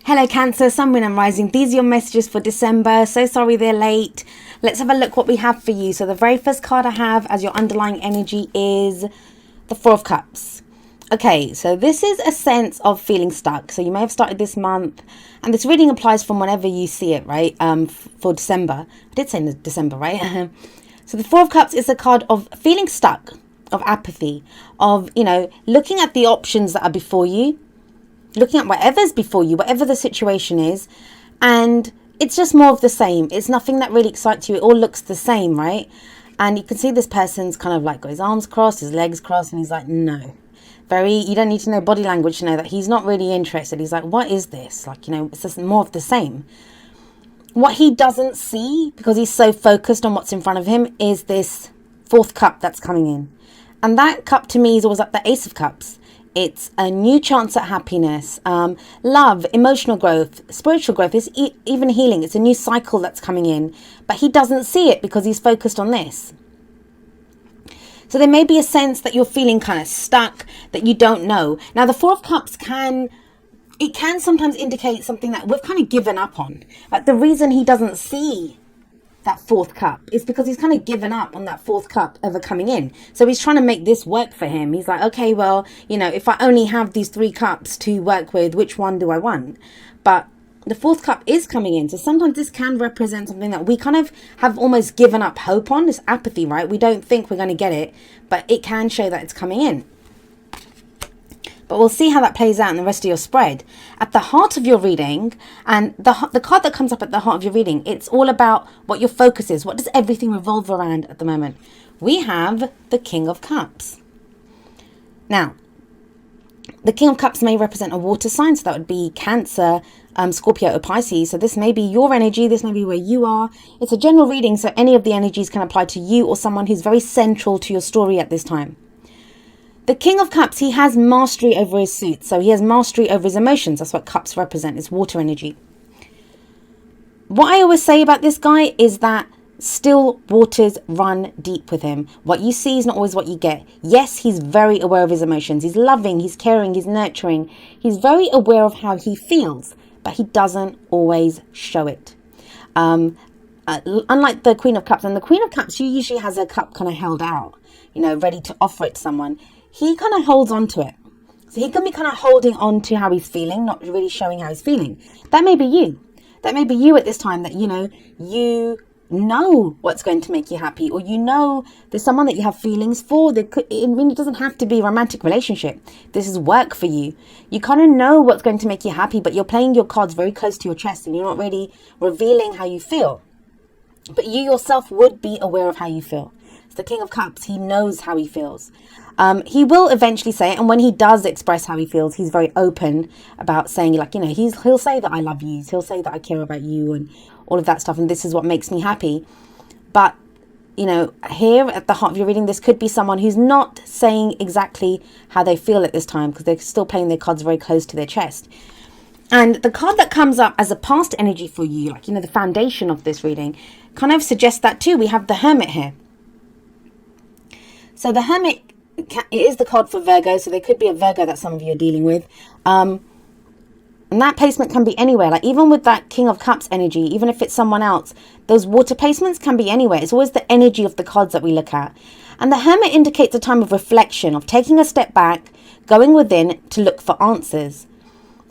Hello Cancer, Sun, Moon and Rising. These are your messages for December. So sorry they're late. Let's have a look what we have for you. So the very first card I have as your underlying energy is the Four of Cups. Okay, so this is a sense of feeling stuck. So you may have started this month, and this reading applies from whenever you see it, right? For December. I did say December, right? So the Four of Cups is a card of feeling stuck, of apathy, of, looking at the options that are before you, looking at whatever's before you, whatever the situation is, and it's just more of the same. It's nothing that really excites you. It all looks the same, right? And you can see this person's kind of like got his arms crossed, his legs crossed, and he's like, no. You don't need to know body language to know that he's not really interested. He's like, what is this? Like, it's just more of the same. What he doesn't see, because he's so focused on what's in front of him, is this fourth cup that's coming in. And that cup to me is always like the Ace of Cups. It's a new chance at happiness, love, emotional growth, spiritual growth, it's even healing. It's a new cycle that's coming in. But he doesn't see it because he's focused on this. So there may be a sense that you're feeling kind of stuck, that you don't know. Now, the Four of Cups can sometimes indicate something that we've kind of given up on. Like the reason he doesn't see that fourth cup is because he's kind of given up on that fourth cup ever coming in. So he's trying to make this work for him. He's like, okay, well, if I only have these three cups to work with, which one do I want? But the fourth cup is coming in. So sometimes this can represent something that we kind of have almost given up hope on. This apathy, right? We don't think we're going to get it, but it can show that it's coming in. But we'll see how that plays out in the rest of your spread. At the heart of your reading, and the card that comes up at the heart of your reading, it's all about what your focus is. What does everything revolve around at the moment? We have the King of Cups. Now, the King of Cups may represent a water sign, so that would be Cancer, Scorpio or Pisces. So this may be your energy, this may be where you are. It's a general reading, so any of the energies can apply to you or someone who's very central to your story at this time. The King of Cups, he has mastery over his suit. So he has mastery over his emotions. That's what cups represent, is water energy. What I always say about this guy is that still waters run deep with him. What you see is not always what you get. Yes, he's very aware of his emotions. He's loving, he's caring, he's nurturing. He's very aware of how he feels, but he doesn't always show it. Unlike the Queen of Cups, and the Queen of Cups, she usually has her cup kind of held out, ready to offer it to someone. He kind of holds on to it. So he can be kind of holding on to how he's feeling, not really showing how he's feeling. That may be you. That may be you at this time, that, you know what's going to make you happy, or there's someone that you have feelings for. It doesn't have to be a romantic relationship. This is work for you. You kind of know what's going to make you happy, but you're playing your cards very close to your chest and you're not really revealing how you feel. But you yourself would be aware of how you feel. The King of Cups, he knows how he feels. He will eventually say it, and when he does express how he feels, he's very open about saying, he'll say that I love you, he'll say that I care about you, and all of that stuff, and this is what makes me happy. But, here at the heart of your reading, this could be someone who's not saying exactly how they feel at this time, because they're still playing their cards very close to their chest. And the card that comes up as a past energy for you, the foundation of this reading, kind of suggests that too. We have the Hermit here. So the Hermit, it is the card for Virgo, so there could be a Virgo that some of you are dealing with. And that placement can be anywhere. Like even with that King of Cups energy, even if it's someone else, those water placements can be anywhere. It's always the energy of the cards that we look at. And the Hermit indicates a time of reflection, of taking a step back, going within to look for answers.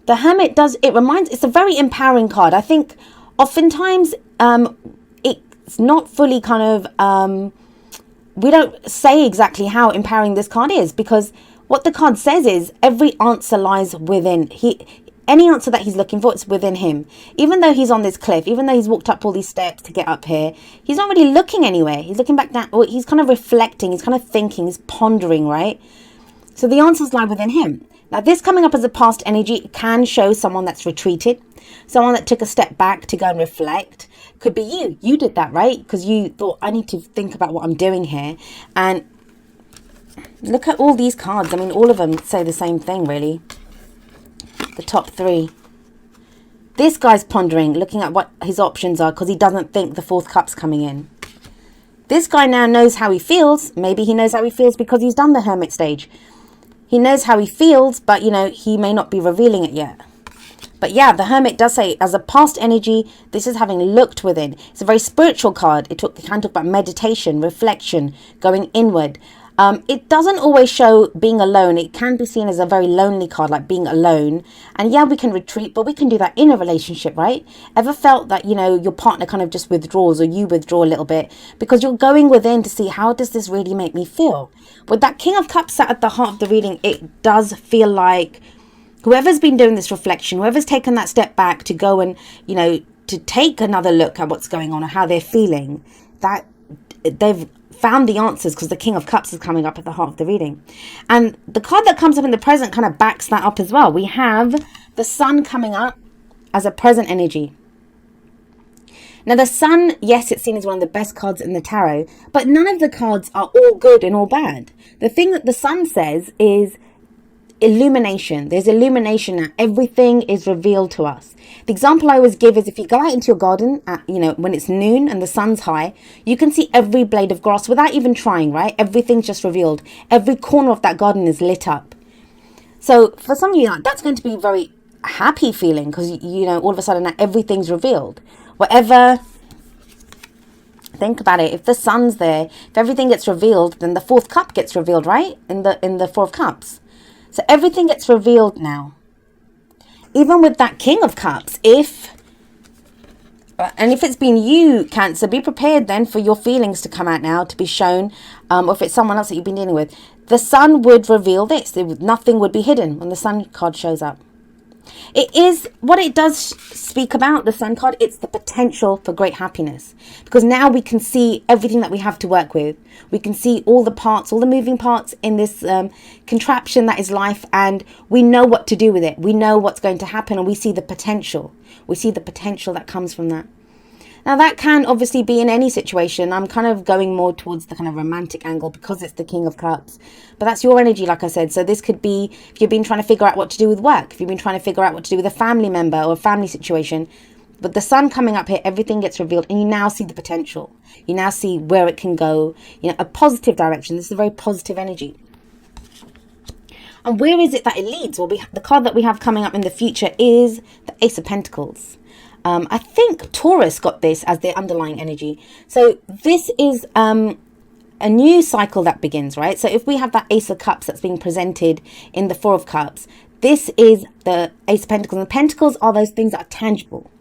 The Hermit it's a very empowering card. I think oftentimes it's not fully kind of... we don't say exactly how empowering this card is, because what the card says is every answer lies within. Any answer that he's looking for, it's within him. Even though he's on this cliff, even though he's walked up all these steps to get up here, he's not really looking anywhere. He's looking back down, or he's kind of reflecting, he's kind of thinking, he's pondering, right? So the answers lie within him. Now, this coming up as a past energy can show someone that's retreated, someone that took a step back to go and reflect. Could be you. You did that, right? Because you thought, I need to think about what I'm doing here. And look at all these cards. I mean, all of them say the same thing, really. The top three. This guy's pondering, looking at what his options are, because he doesn't think the fourth cup's coming in. This guy now knows how he feels. Maybe he knows how he feels because he's done the Hermit stage. He knows how he feels, but, he may not be revealing it yet. But yeah, the Hermit does say, as a past energy, this is having looked within. It's a very spiritual card. It can talk about meditation, reflection, going inward. It doesn't always show being alone. It can be seen as a very lonely card, like being alone. And yeah, we can retreat, but we can do that in a relationship, right? Ever felt that, your partner kind of just withdraws, or you withdraw a little bit because you're going within to see, how does this really make me feel? With that King of Cups sat at the heart of the reading, it does feel like whoever's been doing this reflection, whoever's taken that step back to go and, to take another look at what's going on or how they're feeling, that they've found the answers, because the King of Cups is coming up at the heart of the reading. And the card that comes up in the present kind of backs that up as well. We have the Sun coming up as a present energy. Now the Sun, yes, it's seen as one of the best cards in the tarot, but none of the cards are all good and all bad. The thing that the Sun says is illumination. There's illumination now. Everything is revealed to us. The example I always give is, if you go out into your garden at, when it's noon and the sun's high, you can see every blade of grass without even trying, right? Everything's just revealed. Every corner of that garden is lit up. So for some of you, that's going to be a very happy feeling, because, all of a sudden now everything's revealed. Whatever, think about it. If the sun's there, if everything gets revealed, then the fourth cup gets revealed, right? In the Four of Cups. So everything gets revealed now. Even with that King of Cups, if it's been you, Cancer, be prepared then for your feelings to come out now, to be shown, or if it's someone else that you've been dealing with. The Sun would reveal this. Nothing would be hidden when the Sun card shows up. It is what it does speak about, the Sun card. It's the potential for great happiness, because now we can see everything that we have to work with. We can see all the parts, all the moving parts in this contraption that is life, and we know what to do with it. We know what's going to happen, and we see the potential. We see the potential that comes from that. Now that can obviously be in any situation. I'm kind of going more towards the kind of romantic angle because it's the King of Cups. But that's your energy, like I said. So this could be if you've been trying to figure out what to do with work, if you've been trying to figure out what to do with a family member or a family situation. But the Sun coming up here, everything gets revealed, and you now see the potential. You now see where it can go, a positive direction. This is a very positive energy. And where is it that it leads? Well, the card that we have coming up in the future is the Ace of Pentacles. I think Taurus got this as their underlying energy. So this is a new cycle that begins, right? So if we have that Ace of Cups that's being presented in the Four of Cups, this is the Ace of Pentacles. And the Pentacles are those things that are tangible.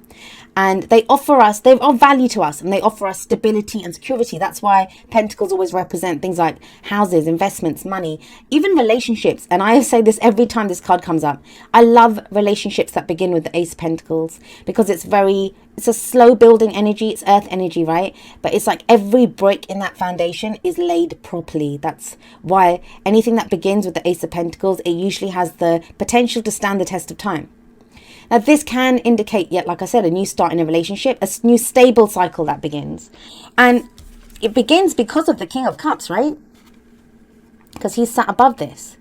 And they are value to us, and they offer us stability and security. That's why Pentacles always represent things like houses, investments, money, even relationships. And I say this every time this card comes up. I love relationships that begin with the Ace of Pentacles, because it's a slow building energy. It's earth energy, right? But it's like every brick in that foundation is laid properly. That's why anything that begins with the Ace of Pentacles, it usually has the potential to stand the test of time. Now, this can indicate, yet, like I said, a new start in a relationship, a new stable cycle that begins. And it begins because of the King of Cups, right? Because he's sat above this.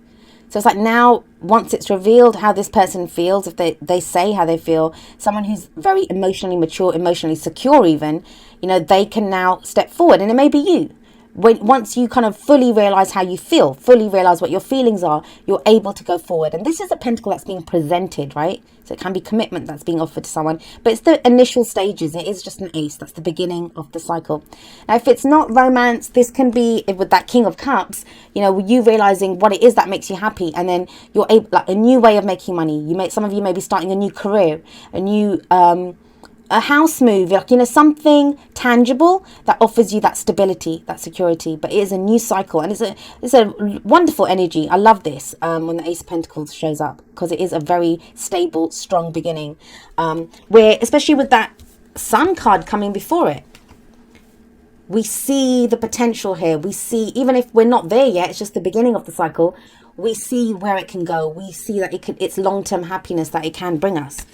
So it's like now, once it's revealed how this person feels, if they say how they feel, someone who's very emotionally mature, emotionally secure even, they can now step forward. And it may be you. Once you kind of fully realize how you feel, fully realize what your feelings are, you're able to go forward. And this is a pentacle that's being presented, right? So it can be commitment that's being offered to someone, but it's the initial stages. It is just an ace. That's the beginning of the cycle. Now, if it's not romance, this can be with that King of Cups, you realizing what it is that makes you happy. And then you're able, like a new way of making money. Some of you may be starting a new career, a new, a house move, something tangible that offers you that stability, that security. But it is a new cycle, and it's a wonderful energy. I love this when the Ace of Pentacles shows up, because it is a very stable, strong beginning. Where, especially with that Sun card coming before it, we see the potential here. We see, even if we're not there yet, it's just the beginning of the cycle. We see where it can go. We see that it's long-term happiness that it can bring us.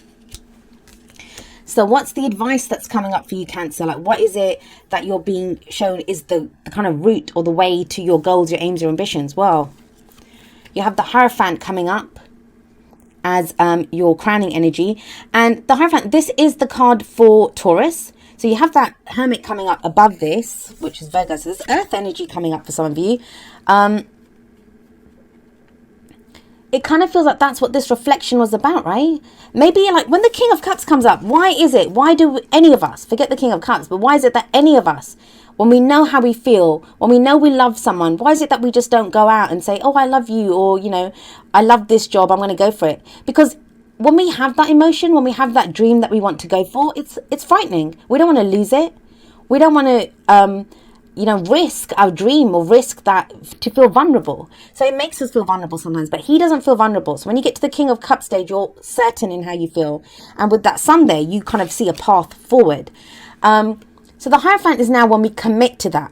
So what's the advice that's coming up for you, Cancer? Like, what is it that you're being shown is the kind of route or the way to your goals, your aims, your ambitions? Well, you have the Hierophant coming up as your crowning energy. And the Hierophant, this is the card for Taurus. So you have that Hermit coming up above this, which is Virgo. So there's earth energy coming up for some of you. it kind of feels like that's what this reflection was about, right? Maybe like when the King of Cups comes up, why do any of us, forget the King of Cups, but why is it that any of us, when we know how we feel, when we know we love someone, why is it that we just don't go out and say, oh, I love you, or, you know, I love this job, I'm going to go for it? Because when we have that emotion, when we have that dream that we want to go for, it's frightening. We don't want to lose it. We don't want to, risk our dream or risk that to feel vulnerable. So it makes us feel vulnerable sometimes, but he doesn't feel vulnerable. So when you get to the King of Cups stage, you're certain in how you feel. And with that sun there, you kind of see a path forward. So the Hierophant is now when we commit to that.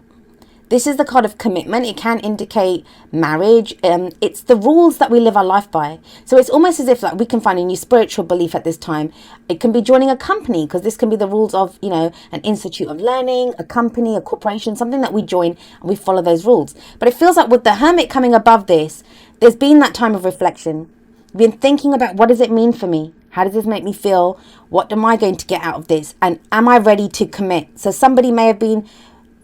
This is the card of commitment. It can indicate marriage. It's the rules that we live our life by. So it's almost as if like we can find a new spiritual belief at this time. It can be joining a company, because this can be the rules of, you know, an institute of learning, a company, a corporation, something that we join and we follow those rules. But it feels like with the Hermit coming above this, there's been that time of reflection. Been thinking about, what does it mean for me? How does this make me feel? What am I going to get out of this? And am I ready to commit? So somebody may have been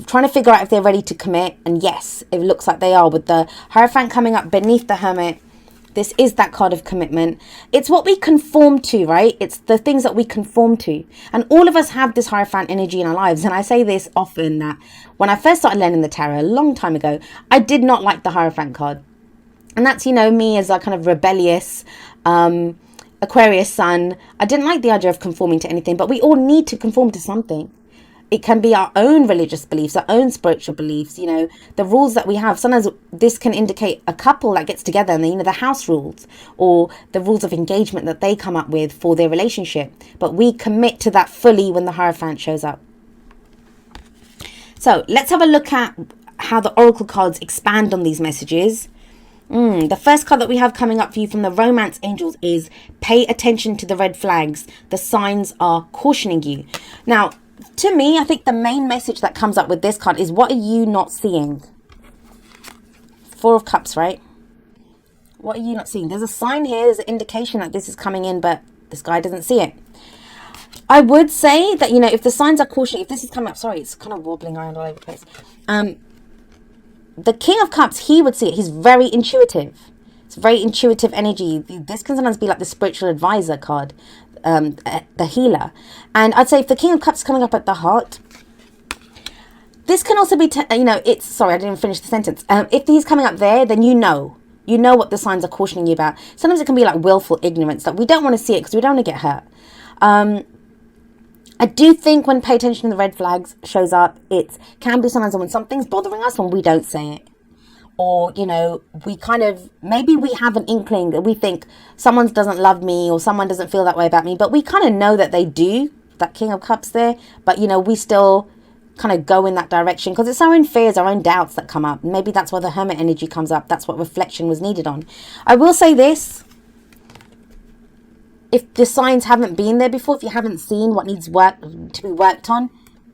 trying to figure out if they're ready to commit, and yes, it looks like they are with the Hierophant coming up beneath the Hermit. This is that card of commitment. It's what we conform to, right? It's the things that we conform to, and all of us have this Hierophant energy in our lives. And I say this often, that when I first started learning the tarot a long time ago, I did not like the Hierophant card, and that's, you know, me as a kind of rebellious Aquarius sun. I didn't like the idea of conforming to anything, but we all need to conform to something. It can be our own religious beliefs, our own spiritual beliefs, you know, the rules that we have. Sometimes this can indicate a couple that gets together and, you know, the house rules or the rules of engagement that they come up with for their relationship. But we commit to that fully when the Hierophant shows up. So let's have a look at how the Oracle cards expand on these messages. The first card that we have coming up for you from the Romance Angels is pay attention to the red flags. The signs are cautioning you. Now, to me, I think the main message that comes up with this card is, what are you not seeing? Four of Cups, right? What are you not seeing? There's a sign here. There's an indication that this is coming in, but this guy doesn't see it. I would say that, you know, if the signs are cautioning, if this is coming up, sorry, it's kind of wobbling around all over the place. The King of Cups, he would see it. He's very intuitive. It's very intuitive energy. This can sometimes be like the spiritual advisor card. The healer. And I'd say if the King of Cups is coming up at the heart, this can also be sorry, I didn't finish the sentence. If he's coming up there, then you know what the signs are cautioning you about. Sometimes it can be like willful ignorance, that we don't want to see it because we don't want to get hurt. I do think when pay attention to the red flags shows up, it can be sometimes when something's bothering us when we don't say it. Or, you know, we kind of, maybe we have an inkling that we think someone doesn't love me or someone doesn't feel that way about me, but we kind of know that they do, that King of Cups there. But, you know, we still kind of go in that direction because it's our own fears, our own doubts that come up. Maybe that's why the Hermit energy comes up. That's what reflection was needed on. I will say this. If the signs haven't been there before, if you haven't seen what needs to be worked on,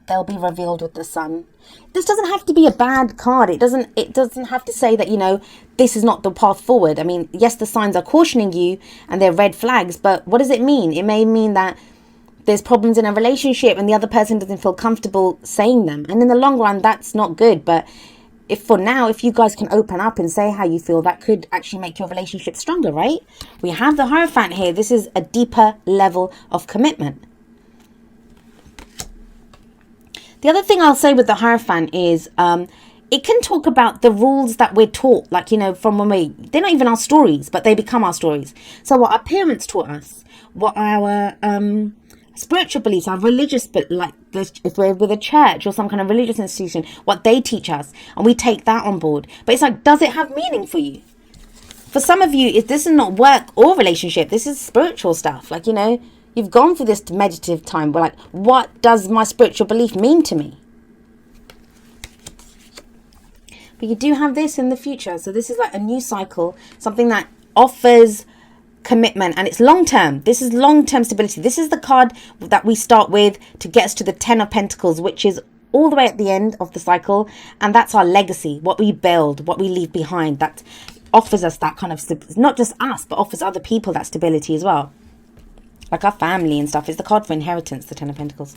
they'll be revealed with the sun. This doesn't have to be a bad card. It doesn't have to say that, you know, this is not the path forward. I mean, yes, the signs are cautioning you and they're red flags, but what does it mean? It may mean that there's problems in a relationship and the other person doesn't feel comfortable saying them. And in the long run, that's not good. But if you guys can open up and say how you feel, that could actually make your relationship stronger, right? We have the Hierophant here. This is a deeper level of commitment. The other thing I'll say with the Hierophant is it can talk about the rules that we're taught, like, you know, from when they're not even our stories, but they become our stories. So what our parents taught us, what our spiritual beliefs, our religious, but like if we're with a church or some kind of religious institution, what they teach us, and we take that on board. But it's like, does it have meaning for you? For some of you, this is not work or relationship. This is spiritual stuff. Like, you know, you've gone through this meditative time where, like, what does my spiritual belief mean to me? But you do have this in the future. So this is like a new cycle, something that offers commitment, and it's long-term. This is long-term stability. This is the card that we start with to get us to the Ten of Pentacles, which is all the way at the end of the cycle. And that's our legacy, what we build, what we leave behind. That offers us that kind of, not just us, but offers other people that stability as well. Like our family and stuff. Is the card for inheritance, the Ten of Pentacles.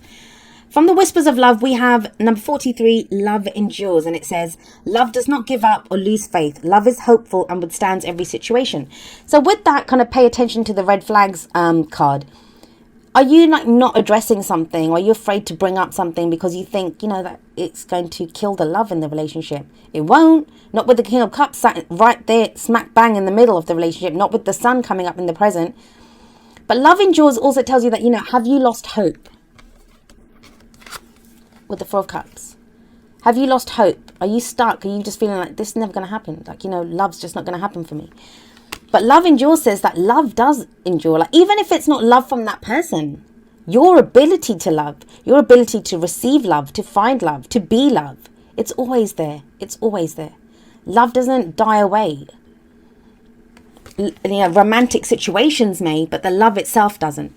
From the Whispers of Love, we have number 43, Love Endures. And it says, love does not give up or lose faith. Love is hopeful and withstands every situation. So with that, kind of pay attention to the red flags card. Are you like not addressing something? Or are you afraid to bring up something because you think, that it's going to kill the love in the relationship? It won't. Not with the King of Cups sat right there, smack bang in the middle of the relationship. Not with the Sun coming up in the present. But Love Endures also tells you that, have you lost hope? With the Four of Cups, have you lost hope? Are you stuck? Are you just feeling like this is never going to happen? Like, love's just not going to happen for me. But Love Endures says that love does endure. Like, even if it's not love from that person, your ability to love, your ability to receive love, to find love, to be love, it's always there. It's always there. Love doesn't die away. Romantic situations may, but the love itself doesn't.